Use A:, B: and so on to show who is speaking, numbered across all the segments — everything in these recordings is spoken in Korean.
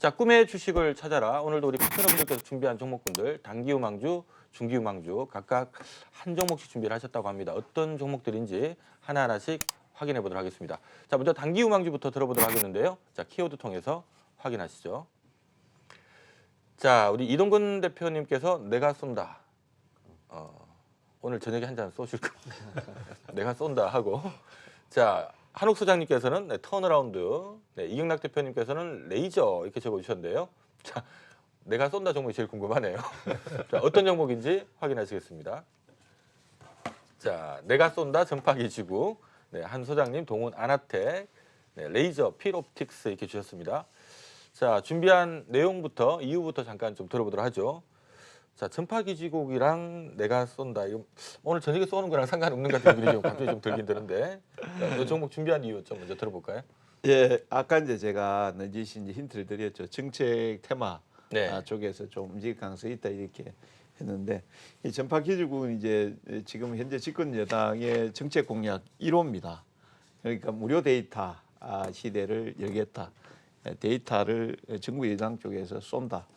A: 자, 꿈의 주식을 찾아라. 오늘도 우리 파트너분들께서 준비한 종목군들 단기유망주, 중기유망주 각각 한 종목씩 준비를 하셨다고 합니다. 어떤 종목들인지 하나하나씩 확인해 보도록 하겠습니다. 자, 먼저 단기유망주부터 들어보도록 하겠는데요. 자, 키워드 통해서 확인하시죠. 자, 우리 이동근 대표님께서 내가 쏜다. 오늘 저녁에 한 잔 쏘실 겁니다. 내가 쏜다 하고. 자, 한욱 소장님께서는 네, 턴어라운드, 네, 이경락 대표님께서는 레이저 이렇게 적어주셨는데요. 자, 내가 쏜다 종목이 제일 궁금하네요. 자, 어떤 종목인지 확인하시겠습니다. 자, 내가 쏜다 전파기지국, 네, 한 소장님 동훈 아나텍, 네, 레이저 필옵틱스 이렇게 주셨습니다. 자, 준비한 내용부터 이유부터 잠깐 좀 들어보도록 하죠. 자, 전파기지국이랑 내가 쏜다. 이거 오늘 저녁에 쏘는 거랑 상관없는 것 같은 기분이 좀 갑자기 좀 들긴 드는데, 자, 이 종목 준비한 이유 좀 먼저 들어볼까요?
B: 예, 아까 이제 제가 넌지시 이제 힌트를 드렸죠. 정책 테마
A: 네.
B: 쪽에서 좀 움직일 가능성이 있다 이렇게 했는데 이 전파기지국은 이제 지금 현재 집권 여당의 정책 공약 1호입니다. 그러니까 무료 데이터 시대를 열겠다. 데이터를 정부 여당 쪽에서 쏜다.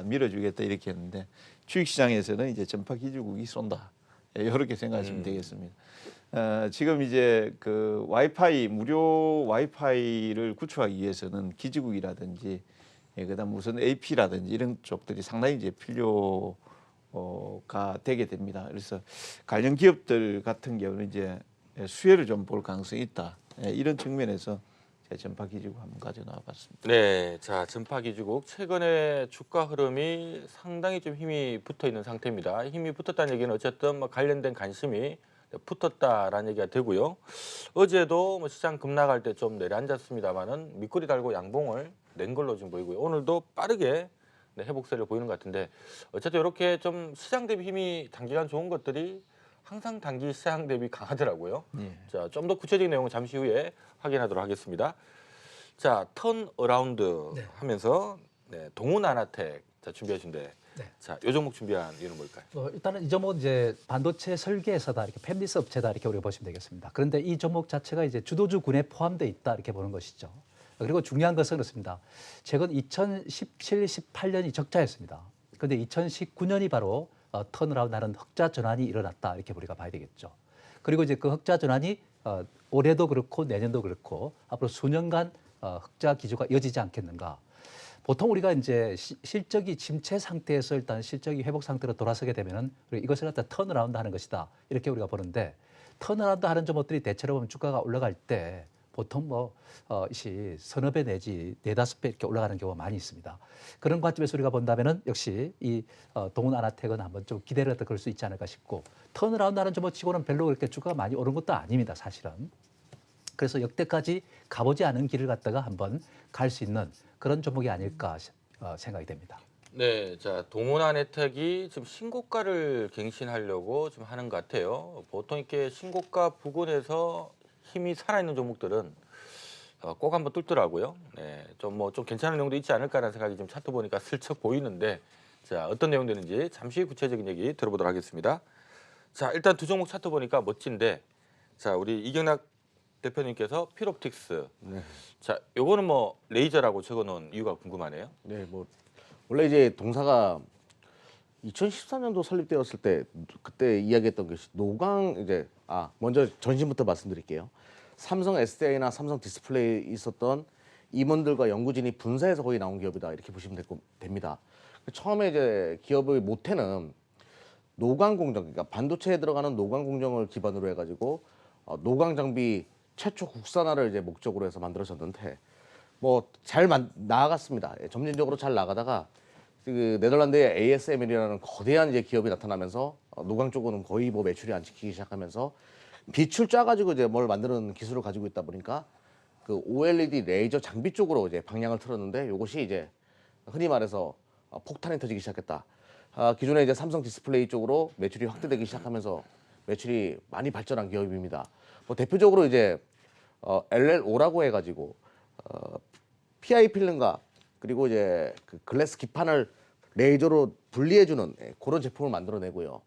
B: 밀어주겠다 이렇게 했는데 주식시장에서는 이제 전파기지국이 쏜다. 이렇게 생각하시면 되겠습니다. 지금 이제 그 와이파이 무료 와이파이를 구축하기 위해서는 기지국이라든지 그다음 무슨 AP라든지 이런 쪽들이 상당히 이제 필요가 되게 됩니다. 그래서 관련 기업들 같은 경우는 이제 수혜를 좀 볼 가능성이 있다. 이런 측면에서 제가 전파기지국 한번 가져 나와봤습니다.
A: 네, 자, 전파기지국 최근에 주가 흐름이 상당히 좀 힘이 붙어 있는 상태입니다. 힘이 붙었다는 얘기는 어쨌든 뭐 관련된 관심이 붙었다라는 얘기가 되고요. 어제도 뭐 시장 급락할 때 좀 내려앉았습니다만은 밑꼬리 달고 양봉을 낸 걸로 지금 보이고요. 오늘도 빠르게 네, 회복세를 보이는 것 같은데 어쨌든 이렇게 좀 시장 대비 힘이 단기간 좋은 것들이 항상 단기 시장 대비 강하더라고요.
B: 예.
A: 자, 좀 더 구체적인 내용은 잠시 후에 확인하도록 하겠습니다. 자, 턴 어라운드
C: 네.
A: 하면서 네, 동훈 아나텍 자, 준비하신데
C: 네.
A: 자, 요 종목 준비한 이유는 뭘까요?
C: 일단은 이 종목은 이제 반도체 설계에서다 이렇게 팹리스 업체다 이렇게 우리가 보시면 되겠습니다. 그런데 이 종목 자체가 이제 주도주군에 포함되어 있다 이렇게 보는 것이죠. 그리고 중요한 것은 그렇습니다. 최근 2017, 18년이 적자였습니다. 그런데 2019년이 바로 턴어라운드하는 흑자 전환이 일어났다 이렇게 우리가 봐야 되겠죠. 그리고 이제 그 흑자 전환이 올해도 그렇고 내년도 그렇고 앞으로 수년간 흑자 기조가 이어지지 않겠는가. 보통 우리가 이제 실적이 침체 상태에서 일단 실적이 회복 상태로 돌아서게 되면은 이것을 갖다 턴어라운드 하는 것이다. 이렇게 우리가 보는데 턴어라운드 하는 종목들이 대체로 보면 주가가 올라갈 때 보통 서너 배 내지 네다섯 배 이렇게 올라가는 경우가 많이 있습니다. 그런 관점에서 우리가 본다면은 역시 이 동훈 아나텍은 한번 좀 기대를 해도 그럴 수 있지 않을까 싶고 턴어라운드 하는 종목치고는 별로 그렇게 주가가 많이 오른 것도 아닙니다. 사실은. 그래서 역대까지 가보지 않은 길을 갖다가 한번 갈 수 있는 그런 종목이 아닐까 생각이 됩니다.
A: 네, 자, 동훈 아나텍이 지금 신고가를 갱신하려고 좀 하는 것 같아요. 보통 이렇게 신고가 부근에서 힘이 살아있는 종목들은 꼭 한번 뚫더라고요. 네, 좀 괜찮은 내용도 있지 않을까라는 생각이 좀 차트 보니까 슬쩍 보이는데 자, 어떤 내용들인지 잠시 구체적인 얘기 들어보도록 하겠습니다. 자, 일단 두 종목 차트 보니까 멋진데 자, 우리 이경락 대표님께서 필옵틱스.
D: 네.
A: 자, 요거는 뭐 레이저라고 적어놓은 이유가 궁금하네요.
D: 네, 뭐 원래 이제 동사가 2013년도 설립되었을 때 그때 이야기했던 것이 노광 이제 먼저 전신부터 말씀드릴게요. 삼성 SDI나 삼성 디스플레이 있었던 임원들과 연구진이 분사해서 거의 나온 기업이다 이렇게 보시면 됩니다. 처음에 이제 기업의 모태는 노광 공정, 그러니까 반도체에 들어가는 노광 공정을 기반으로 해가지고 노광 장비 최초 국산화를 이제 목적으로 해서 만들어졌는데 뭐 잘 나아갔습니다. 점진적으로 잘 나가다가 그 네덜란드의 ASML이라는 거대한 이제 기업이 나타나면서 노광 쪽은 거의 뭐 매출이 안 찍히기 시작하면서 빛을 짜가지고 이제 뭘 만드는 기술을 가지고 있다 보니까 그 OLED 레이저 장비 쪽으로 이제 방향을 틀었는데 이것이 이제 흔히 말해서 폭탄이 터지기 시작했다. 기존에 이제 삼성 디스플레이 쪽으로 매출이 확대되기 시작하면서 매출이 많이 발전한 기업입니다. 뭐 대표적으로 이제 LLO라고 해가지고 PI 필름과 그리고 이제 그 글래스 기판을 레이저로 분리해주는 그런 제품을 만들어내고요.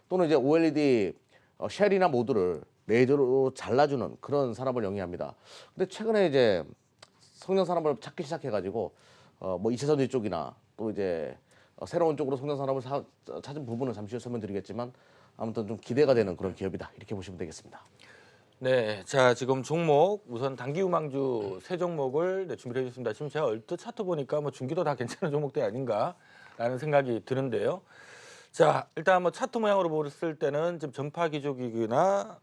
D: 또는 이제 OLED 쉘이나 모듈을 레이저로 잘라주는 그런 산업을 영위합니다. 근데 최근에 이제 성능 산업을 찾기 시작해가지고 뭐 이차전지 쪽이나 또 이제 새로운 쪽으로 성장 산업을 찾은 부분은 잠시 후에 설명드리겠지만 아무튼 좀 기대가 되는 그런 기업이다 이렇게 보시면 되겠습니다.
A: 네, 자 지금 종목 우선 단기 유망주 세 종목을 준비를 해주셨습니다. 지금 제가 얼핏 차트 보니까 뭐 중기도 다 괜찮은 종목들이 아닌가라는 생각이 드는데요. 자 일단 뭐 차트 모양으로 봤을 때는 지금 전파 기조기기나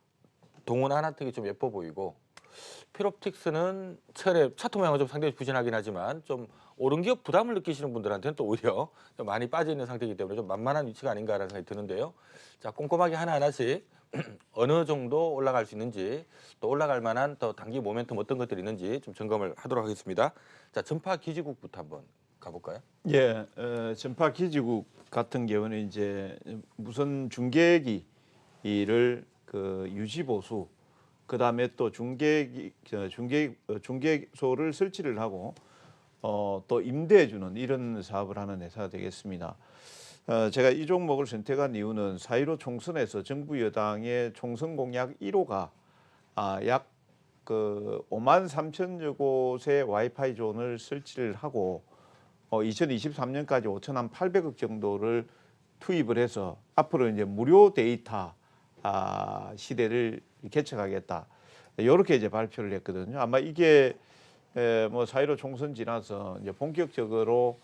A: 동원 하나특이 좀 예뻐 보이고 필옵틱스는 최근에 차트 모양은 좀 상당히 부진하긴 하지만 좀 오른 기업 부담을 느끼시는 분들한테는 또 오히려 좀 많이 빠져 있는 상태이기 때문에 좀 만만한 위치가 아닌가라는 생각이 드는데요. 자 꼼꼼하게 하나하나씩 어느 정도 올라갈 수 있는지 또 올라갈 만한 더 단기 모멘텀 어떤 것들이 있는지 좀 점검을 하도록 하겠습니다. 자 전파 기지국부터 한번 가볼까요?
B: 예, 전파 기지국 같은 경우는 이제 무선 중계기를 그 유지 보수, 그 다음에 또 중계소를 설치를 하고 또 임대해주는 이런 사업을 하는 회사가 되겠습니다. 제가 이 종목을 선택한 이유는 4.15 총선에서 정부 여당의 총선 공약 1호가 약 그 5만 3천여 곳의 와이파이 존을 설치를 하고 2023년까지 5,800억 정도를 투입을 해서 앞으로 이제 무료 데이터 시대를 개척하겠다. 이렇게 이제 발표를 했거든요. 아마 이게 뭐 4.15 총선 지나서 이제 본격적으로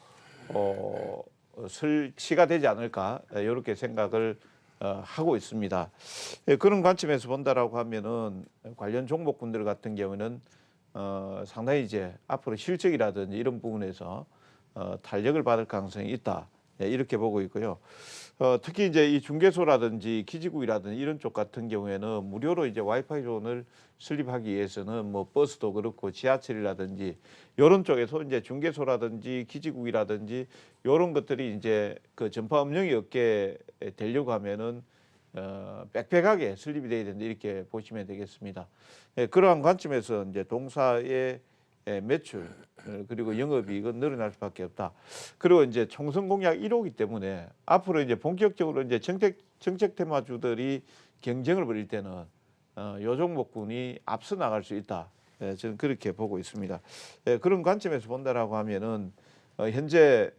B: 설치가 되지 않을까 이렇게 생각을 하고 있습니다. 그런 관점에서 본다라고 하면은 관련 종목군들 같은 경우는 상당히 이제 앞으로 실적이라든지 이런 부분에서 탄력을 받을 가능성이 있다. 이렇게 보고 있고요. 특히 이제 이 중개소라든지 기지국이라든지 이런 쪽 같은 경우에는 무료로 이제 와이파이 존을 설립하기 위해서는 뭐 버스도 그렇고 지하철이라든지 이런 쪽에서 이제 중개소라든지 기지국이라든지 이런 것들이 이제 그 전파 음영이 없게 되려고 하면은 빽빽하게 설립이 돼야 된다 이렇게 보시면 되겠습니다. 그러한 관점에서 이제 동사의 매출 그리고 영업이익은 늘어날 수밖에 없다. 그리고 이제 총선 공약 1호기 때문에 앞으로 이제 본격적으로 이제 정책 테마주들이 경쟁을 벌일 때는 요 종목군이 앞서 나갈 수 있다. 저는 그렇게 보고 있습니다. 그런 관점에서 본다라고 하면은 현재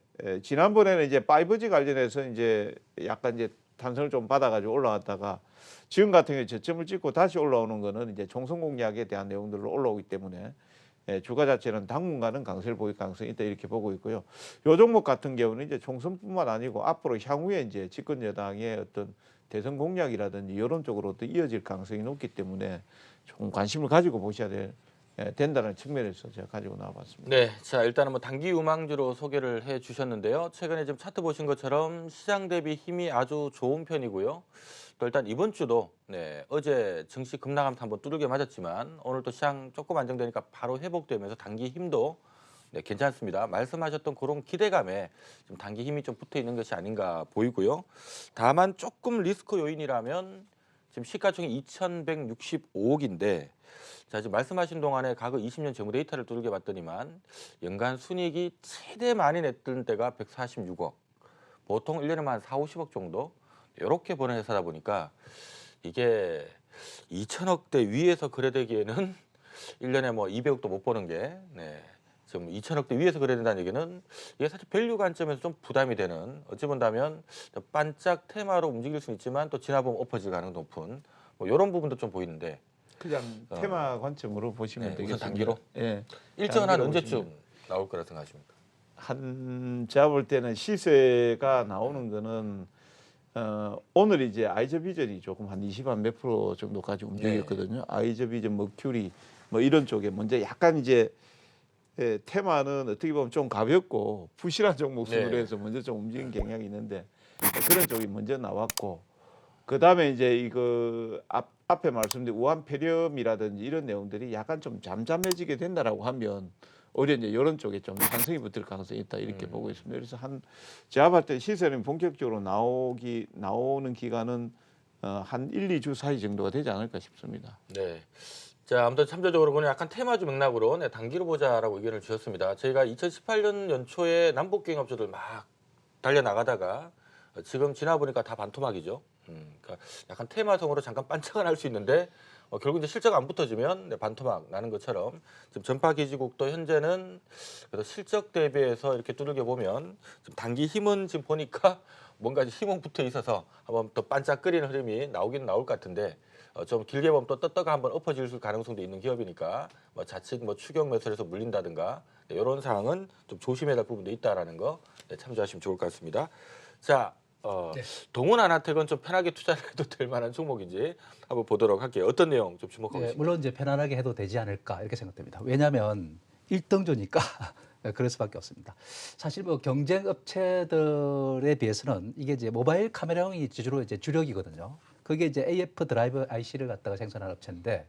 B: 지난번에는 이제 5G 관련해서 이제 약간 이제 탄성을 좀 받아가지고 올라왔다가 지금 같은 경우에 저점을 찍고 다시 올라오는 거는 이제 총선 공약에 대한 내용들로 올라오기 때문에 주가 자체는 당분간은 강세를 보일 가능성이 있다 이렇게 보고 있고요. 요 종목 같은 경우는 이제 총선뿐만 아니고 앞으로 향후에 이제 집권 여당의 어떤 대선 공약이라든지 이런 쪽으로도 이어질 가능성이 높기 때문에 좀 관심을 가지고 보셔야 된다는 측면에서 제가 가지고 나와봤습니다.
A: 네, 자 일단은 뭐 단기 유망주로 소개를 해주셨는데요. 최근에 지금 차트 보신 것처럼 시장 대비 힘이 아주 좋은 편이고요. 또 일단 이번 주도 어제 증시 급락하면서 한번 두들겨 맞았지만 오늘 또 시장 조금 안정되니까 바로 회복되면서 단기 힘도 괜찮습니다. 말씀하셨던 그런 기대감에 좀 단기 힘이 좀 붙어 있는 것이 아닌가 보이고요. 다만 조금 리스크 요인이라면 지금 시가총액 2,165억인데 자 지금 말씀하신 동안에 과거 20년 재무 데이터를 두들겨 봤더니만 연간 순이익이 최대 많이 냈던 때가 146억. 보통 1년에만 한 4, 50억 정도 이렇게 버는 회사다 보니까 이게 2천억대 위에서 거래되기에는 1년에 뭐 200억도 못 버는 게 지금 2천억대 위에서 거래된다는 얘기는 이게 사실 밸류 관점에서 좀 부담이 되는 어찌 본다면 반짝 테마로 움직일 수는 있지만 또 지나보면 엎어질 가능성이 높은 뭐 이런 부분도 좀 보이는데
B: 그냥 테마 관점으로 보시면 되겠습니다.
A: 우선 단기로?
B: 예.
A: 일정은 한
B: 단기로
A: 언제쯤
B: 보시면.
A: 나올 거라 생각하십니까?
B: 제가 볼 때는 시세가 나오는 거는 오늘 이제 아이저비전이 조금 한 20한 몇 프로 정도까지 움직였거든요. 아이저비전, 머큐리 뭐 이런 쪽에 먼저 약간 이제 테마는 어떻게 보면 좀 가볍고 부실한 종목 순으로 해서 먼저 좀 움직인 경향이 있는데 그런 쪽이 먼저 나왔고 그 다음에 이제 이거 앞에 말씀드린 우한폐렴이라든지 이런 내용들이 약간 좀 잠잠해지게 된다라고 하면 오히려 이제 이런 쪽에 좀 탄성이 붙을 가능성이 있다 이렇게 보고 있습니다. 그래서 제가 봤을 때 시세는 본격적으로 나오는 기간은 한 1, 2주 사이 정도가 되지 않을까 싶습니다.
A: 네. 자, 아무튼 참조적으로 보면 약간 테마주 맥락으로 단기로 보자라고 의견을 주셨습니다. 저희가 2018년 연초에 남북경업주들 막 달려나가다가 지금 지나 보니까 다 반토막이죠. 그러니까 약간 테마성으로 잠깐 반짝은 할 수 있는데 결국 이제 실적 안 붙어지면 반토막 나는 것처럼 지금 전파기지국도 현재는 그래서 실적 대비해서 이렇게 두들겨 보면 지금 단기 힘은 지금 보니까 뭔가 힘은 붙어 있어서 한번 더 반짝거리는 흐름이 나오긴 나올 것 같은데 좀 길게 보면 또 떴다가 한번 엎어질 가능성도 있는 기업이니까 뭐 자칫 뭐 추격 매수에서 물린다든가 이런 상황은 좀 조심해야 될 부분도 있다라는 거 참조하시면 좋을 것 같습니다. 자.
C: 네.
A: 동원 아나텍은 좀 편하게 투자를 해도 될 만한 종목인지 한번 보도록 할게요. 어떤 내용 좀 주목하고
C: 네,
A: 있습니다.
C: 물론 이제 편안하게 해도 되지 않을까 이렇게 생각됩니다. 왜냐하면 1등조니까 그럴 수밖에 없습니다. 사실 뭐 경쟁 업체들에 비해서는 이게 이제 모바일 카메라용이 주로 이제 주력이거든요. 그게 이제 AF 드라이브 IC를 갖다가 생산하는 업체인데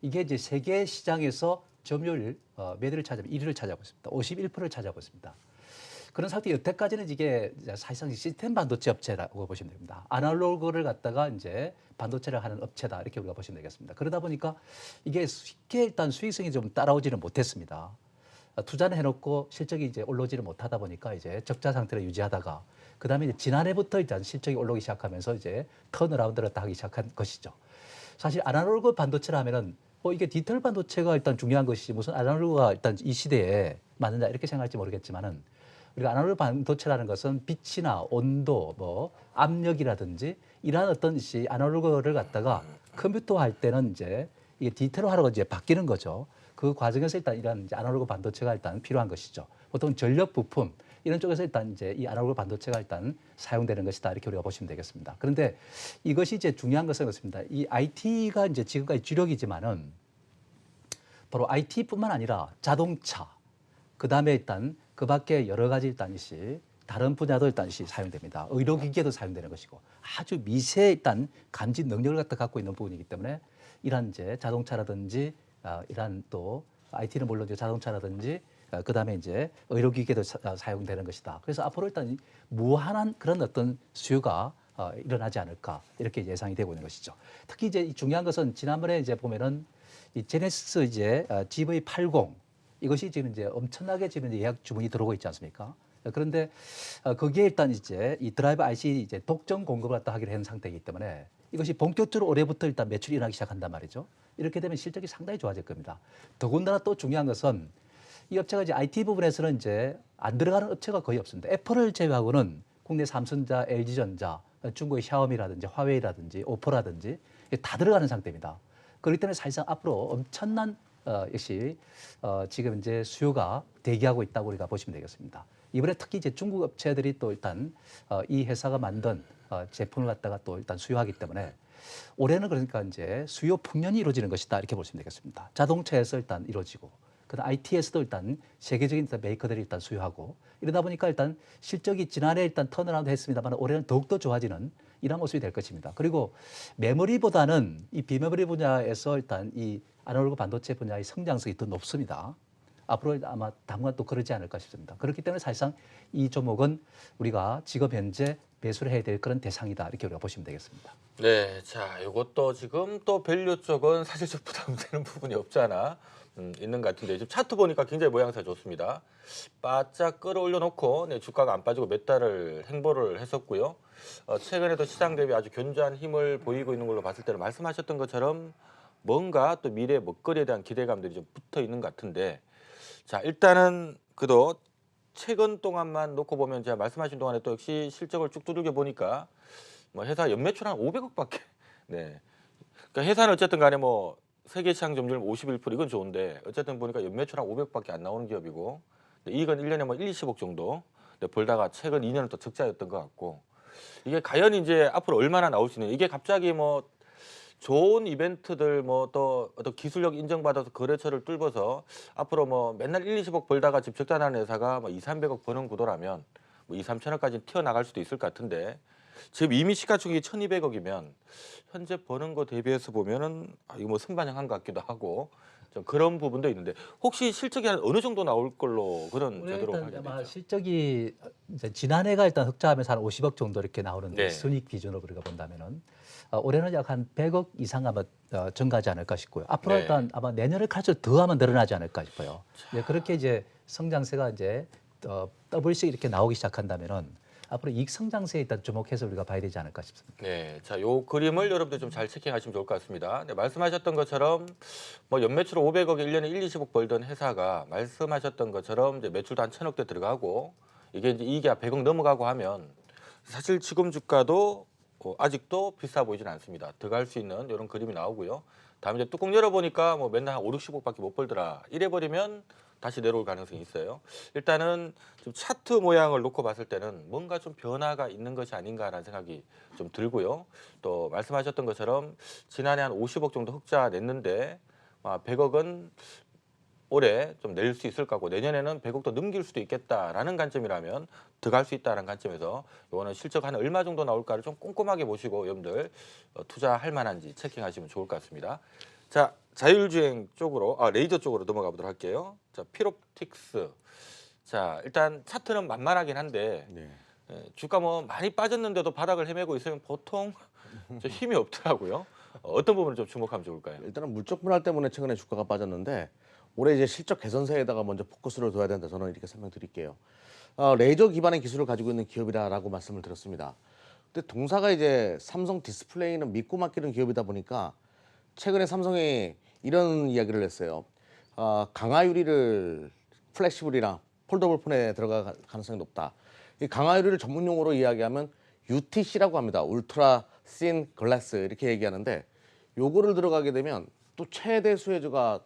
C: 이게 이제 세계 시장에서 점유율 몇 위를 차지하면 1위를 차지하고 있습니다. 51%를 차지하고 있습니다. 그런 상태 여태까지는 이게 사실상 시스템 반도체 업체라고 보시면 됩니다. 아날로그를 갖다가 이제 반도체를 하는 업체다 이렇게 우리가 보시면 되겠습니다. 그러다 보니까 이게 쉽게 일단 수익성이 좀 따라오지는 못했습니다. 투자는 해놓고 실적이 이제 올라오지를 못하다 보니까 이제 적자 상태를 유지하다가 그 다음에 이제 지난해부터 일단 실적이 올라오기 시작하면서 이제 턴어라운드를 하기 시작한 것이죠. 사실 아날로그 반도체를 하면은 이게 디지털 반도체가 일단 중요한 것이지 무슨 아날로그가 일단 이 시대에 맞느냐 이렇게 생각할지 모르겠지만은 우리가 아날로그 반도체라는 것은 빛이나 온도, 뭐 압력이라든지 이러한 어떤 아날로그를 갖다가 컴퓨터 할 때는 이제 이게 디지털화로 이제 바뀌는 거죠. 그 과정에서 일단 이런 이제 아날로그 반도체가 일단 필요한 것이죠. 보통 전력 부품 이런 쪽에서 일단 이제 이 아날로그 반도체가 일단 사용되는 것이다 이렇게 우리가 보시면 되겠습니다. 그런데 이것이 이제 중요한 것은 그렇습니다. 이 IT가 이제 지금까지 주력이지만은 바로 IT뿐만 아니라 자동차, 그 다음에 일단 그 밖에 여러 가지 일단 다른 분야도 일단 사용됩니다. 의료기기에도 사용되는 것이고 아주 미세 일단 감지 능력을 갖고 있는 부분이기 때문에 이러한 이제 자동차라든지 이러한 또 IT는 물론 이제 자동차라든지 그 다음에 이제 의료기기에도 사용되는 것이다. 그래서 앞으로 일단 무한한 그런 어떤 수요가 일어나지 않을까 이렇게 예상이 되고 있는 것이죠. 특히 이제 중요한 것은 지난번에 이제 보면은 이 제네시스 이제 GV80 이것이 지금 이제 엄청나게 지금 이제 예약 주문이 들어오고 있지 않습니까? 그런데 거기에 일단 이제 이 드라이브 IC 이제 독점 공급을 갖다 하기로 한 상태이기 때문에 이것이 본격적으로 올해부터 일단 매출이 일어나기 시작한단 말이죠. 이렇게 되면 실적이 상당히 좋아질 겁니다. 더군다나 또 중요한 것은 이 업체가 이제 IT 부분에서는 이제 안 들어가는 업체가 거의 없습니다. 애플을 제외하고는 국내 삼성전자, LG전자, 중국의 샤오미라든지 화웨이라든지 오포라든지 다 들어가는 상태입니다. 그렇기 때문에 사실상 앞으로 엄청난 역시 지금 이제 수요가 대기하고 있다고 우리가 보시면 되겠습니다. 이번에 특히 이제 중국 업체들이 또 일단 이 회사가 만든 제품을 갖다가 또 일단 수요하기 때문에 올해는 그러니까 이제 수요 풍년이 이루어지는 것이다 이렇게 보시면 되겠습니다. 자동차에서 일단 이루어지고 그다음 IT에서도 일단 세계적인 일단 메이커들이 일단 수요하고 이러다 보니까 일단 실적이 지난해 일단 턴어라운드 했습니다만 올해는 더욱더 좋아지는 이런 모습이 될 것입니다. 그리고 메모리보다는 이 비메모리 분야에서 일단 이 아날로그 반도체 분야의 성장성이 더 높습니다. 앞으로 아마 당분간 또 그러지 않을까 싶습니다. 그렇기 때문에 사실상 이 종목은 우리가 지금 현재 매수를 해야 될 그런 대상이다 이렇게 우리가 보시면 되겠습니다.
A: 네, 자, 이것도 지금 또 밸류 쪽은 사실적 부담되는 부분이 없잖아. 있는 것 같은데 지금 차트 보니까 굉장히 모양새 좋습니다. 바짝 끌어올려 놓고 주가가 안 빠지고 몇 달을 행보를 했었고요. 최근에도 시장 대비 아주 견조한 힘을 보이고 있는 걸로 봤을 때는 말씀하셨던 것처럼 뭔가 또 미래 먹거리에 대한 기대감들이 좀 붙어 있는 것 같은데 자 일단은 그도 최근 동안만 놓고 보면 제가 말씀하신 동안에 또 역시 실적을 쭉 두들겨 보니까 뭐 회사 연매출 한 500억밖에 네. 그러니까 회사는 어쨌든 간에 뭐 세계 시장 점유율 51% 이건 좋은데 어쨌든 보니까 연매출 한 500억밖에 안 나오는 기업이고 이익은 1년에 뭐 1, 20억 정도 벌다가 최근 2년은 또 적자였던 것 같고 이게 과연 이제 앞으로 얼마나 나올 수 있는 이게 갑자기 뭐 좋은 이벤트들 뭐 또 어떤 기술력 인정받아서 거래처를 뚫어서 앞으로 뭐 맨날 1, 20억 벌다가 집 적자나는 회사가 뭐 2, 300억 버는 구도라면 뭐 2, 3천억까지 튀어나갈 수도 있을 것 같은데 지금 이미 시가총액이 1,200억이면 현재 버는 거 대비해서 보면은 이거 뭐 선반영한 것 같기도 하고 좀 그런 부분도 있는데 혹시 실적이 한 어느 정도 나올 걸로 그런 제도로
C: 일단 아마
A: 확인되죠?
C: 실적이 이제 지난해가 일단 흑자하면서 한 50억 정도 이렇게 나오는데
A: 네.
C: 순이익 기준으로 우리가 본다면은 올해는 약 한 100억 이상 아마 증가하지 않을까 싶고요. 앞으로
A: 네.
C: 일단 아마 내년을 갈수록 더 아마 늘어나지 않을까 싶어요. 그렇게 이제 성장세가 이제 더블씩 이렇게 나오기 시작한다면은 앞으로 이익 성장세에 일단 주목해서 우리가 봐야 되지 않을까 싶습니다.
A: 네, 자, 요 그림을 여러분들 좀 잘 체킹하시면 좋을 것 같습니다. 네, 말씀하셨던 것처럼 뭐 연매출 500억, 1년에 1, 20억 벌던 회사가 말씀하셨던 것처럼 이제 매출도 한 1,000억대 들어가고 이게 이제 이익이 100억 넘어가고 하면 사실 지금 주가도 아직도 비싸 보이진 않습니다. 들어갈 수 있는 이런 그림이 나오고요. 다음에 이제 뚜껑 열어보니까 뭐 맨날 한 5, 60억밖에 못 벌더라. 이래 버리면 다시 내려올 가능성이 있어요. 일단은 좀 차트 모양을 놓고 봤을 때는 뭔가 좀 변화가 있는 것이 아닌가라는 생각이 좀 들고요. 또 말씀하셨던 것처럼 지난해 한 50억 정도 흑자 냈는데 100억은 올해 좀 낼 수 있을 거고 내년에는 100억도 넘길 수도 있겠다라는 관점이라면 들어갈 수 있다는 관점에서 이거는 실적 한 얼마 정도 나올까를 좀 꼼꼼하게 보시고 여러분들 투자할 만한지 체킹하시면 좋을 것 같습니다. 자, 자율주행 쪽으로 레이저 쪽으로 넘어가 보도록 할게요. 자, 필옵틱스. 자, 일단 차트는 만만하긴 한데
D: 네.
A: 주가 뭐 많이 빠졌는데도 바닥을 헤매고 있으면 보통 좀 힘이 없더라고요. 어떤 부분을 좀 주목하면 좋을까요?
D: 일단은 물적 분할 때문에 최근에 주가가 빠졌는데 올해 이제 실적 개선세에다가 먼저 포커스를 둬야 된다. 저는 이렇게 설명드릴게요. 레이저 기반의 기술을 가지고 있는 기업이다라고 말씀을 드렸습니다. 근데 동사가 이제 삼성 디스플레이는 믿고 맡기는 기업이다 보니까 최근에 삼성이 이런 이야기를 했어요. 강화 유리를 플렉시블이나 폴더블 폰에 들어갈 가능성이 높다. 이 강화 유리를 전문 용어로 이야기하면 UTC라고 합니다. 울트라 씬 글래스 이렇게 얘기하는데 요거를 들어가게 되면 또 최대 수혜주가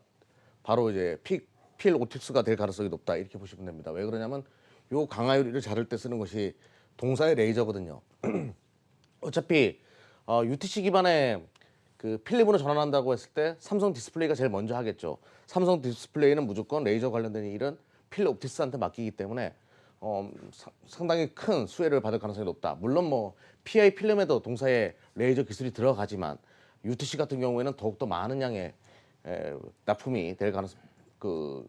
D: 바로 이제 필 오틱스가 될 가능성이 높다 이렇게 보시면 됩니다. 왜 그러냐면 요 강화 유리를 자를 때 쓰는 것이 동사의 레이저거든요. 어차피 UTC 기반의 그 필름으로 전환한다고 했을 때 삼성 디스플레이가 제일 먼저 하겠죠. 삼성 디스플레이는 무조건 레이저 관련된 일은 필 옵틱스한테 맡기기 때문에 상당히 큰 수혜를 받을 가능성이 높다. 물론 뭐 PI 필름에도 동사의 레이저 기술이 들어가지만 UTC 같은 경우에는 더욱더 많은 양의 납품이 될 가능성 그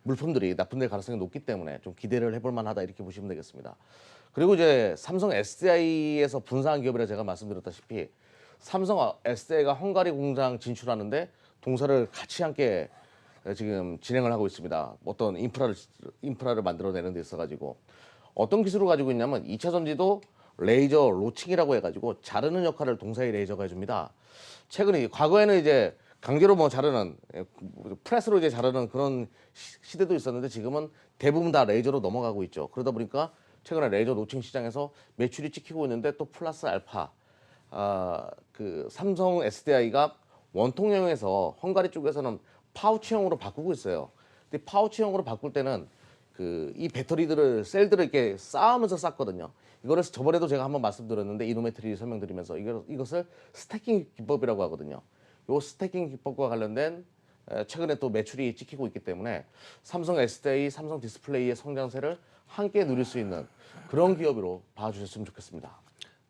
D: 물품들이 납품될 가능성이 높기 때문에 좀 기대를 해볼 만하다 이렇게 보시면 되겠습니다. 그리고 이제 삼성 SDI에서 분사한 기업이라 제가 말씀드렸다시피 삼성 SDI가 헝가리 공장 진출하는데 동사를 같이 함께 지금 진행을 하고 있습니다. 어떤 인프라를 만들어내는 데 있어가지고 어떤 기술을 가지고 있냐면 2차 전지도 레이저 로칭이라고 해가지고 자르는 역할을 동사의 레이저가 해줍니다. 최근에 과거에는 이제 강제로 뭐 자르는 프레스로 이제 자르는 그런 시대도 있었는데 지금은 대부분 다 레이저로 넘어가고 있죠. 그러다 보니까 최근에 레이저 로칭 시장에서 매출이 찍히고 있는데 또 플러스 알파 그 삼성 SDI가 원통형에서 헝가리 쪽에서는 파우치형으로 바꾸고 있어요. 근데 파우치형으로 바꿀 때는 그 이 배터리들을 셀들을 이렇게 쌓으면서 쌓거든요. 이거를 저번에도 제가 한번 말씀드렸는데 이노메트리 설명드리면서 이것을 스태킹 기법이라고 하거든요. 요 스태킹 기법과 관련된 최근에 또 매출이 찍히고 있기 때문에 삼성 SDI, 삼성 디스플레이의 성장세를 함께 누릴 수 있는 그런 기업으로 봐주셨으면 좋겠습니다.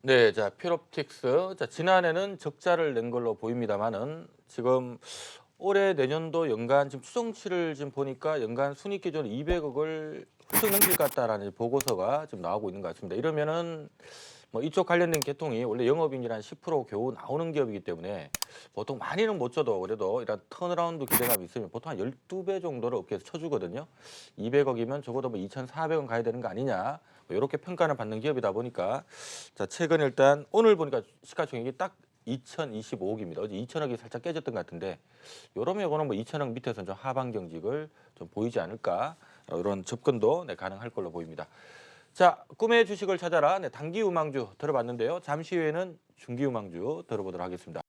A: 네, 자, 필옵틱스. 자, 지난해는 적자를 낸 걸로 보입니다만은 지금 올해 내년도 연간 지금 추정치를 지금 보니까 연간 순이익 기준 200억을 훌쩍 넘길 것 같다라는 보고서가 지금 나오고 있는 것 같습니다. 이러면은 뭐 이쪽 관련된 계통이 원래 영업이익률 한 10% 겨우 나오는 기업이기 때문에 보통 많이는 못 줘도 그래도 이런 턴어라운드 기대감이 있으면 보통 한 12배 정도를 업계에서 쳐주거든요. 200억이면 적어도 뭐 2,400원 가야 되는 거 아니냐. 뭐 이렇게 평가를 받는 기업이다 보니까 자, 최근 일단 오늘 보니까 시가총액이 딱 2,025억입니다. 어제 2,000억이 살짝 깨졌던 것 같은데 요러면 이거는 뭐 2,000억 밑에서는 좀 하방 경직을 좀 보이지 않을까 이런 접근도 가능할 걸로 보입니다. 자, 꿈의 주식을 찾아라. 단기 우망주 들어봤는데요. 잠시 후에는 중기 우망주 들어보도록 하겠습니다.